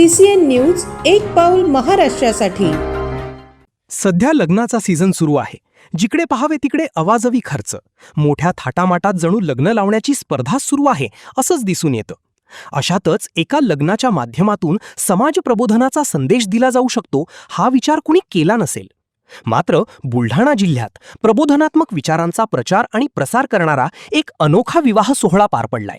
CCN news एक पाऊल महाराष्ट्रासाठी। सध्या लग्नाचा सीझन सुरू आहे। जिकडे पाहावे तिकडे अवाजवी खर्च, मोठ्या थाटामाटात जणू लग्न लावण्याची स्पर्धा सुरू आहे असंच दिसून येतं। अशातच एका लग्नाच्या माध्यमातून समाज प्रबोधनाचा संदेश दिला जाऊ शकतो हा विचार कुणी केला नसेल। मात्र बुलढाणा जिल्ह्यात प्रबोधनात्मक विचारांचा प्रचार आणि प्रसार करणारा एक अनोखा विवाह सोहळा पार पडलाय।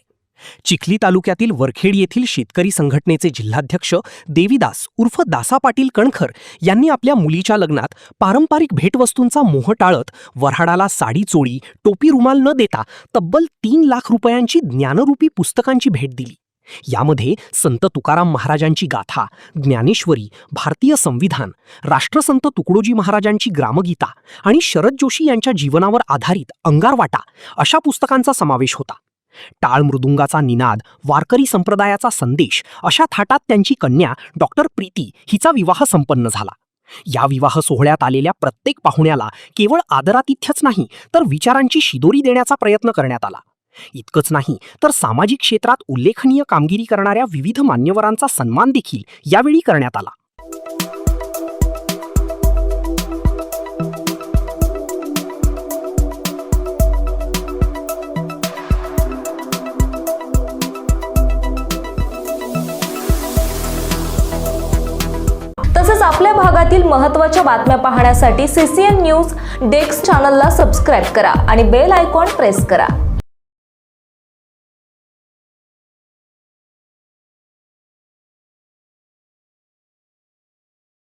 चिखली तालुक्यातील वरखेड येथील शेतकरी संघटनेचे जिल्हाध्यक्ष देवीदास उर्फ दासा पाटील कणखर यांनी आपल्या मुलीच्या लग्नात पारंपरिक भेटवस्तूंचा मोह टाळत वऱ्हाडाला साडी चोळी टोपी रुमाल न देता तब्बल 3 लाख रुपयांची ज्ञानरूपी पुस्तकांची भेट दिली। यामध्ये संत तुकाराम महाराजांची गाथा, ज्ञानेश्वरी, भारतीय संविधान, राष्ट्रसंत तुकडोजी महाराजांची ग्रामगीता आणि शरद जोशी यांच्या जीवनावर आधारित अंगारवाटा अशा पुस्तकांचा समावेश होता। टाळ मृदुंगाचा निनाद, वारकरी संप्रदायाचा संदेश अशा थाटात त्यांची कन्या डॉक्टर प्रीती हिचा विवाह संपन्न झाला। या विवाह सोहळ्यात आलेल्या प्रत्येक पाहुण्याला केवळ आदरातिथ्यच नाही तर विचारांची शिदोरी देण्याचा प्रयत्न करण्यात आला। इतकंच नाही तर सामाजिक क्षेत्रात उल्लेखनीय कामगिरी करणाऱ्या विविध मान्यवरांचा सन्मान देखील यावेळी करण्यात आला। तसेच आपल्या भागातील महत्त्वाच्या बातम्या पाहण्यासाठी CCN न्यूज डेस्क चॅनलला सबस्क्राइब करा आणि बेल आयकॉन प्रेस करा।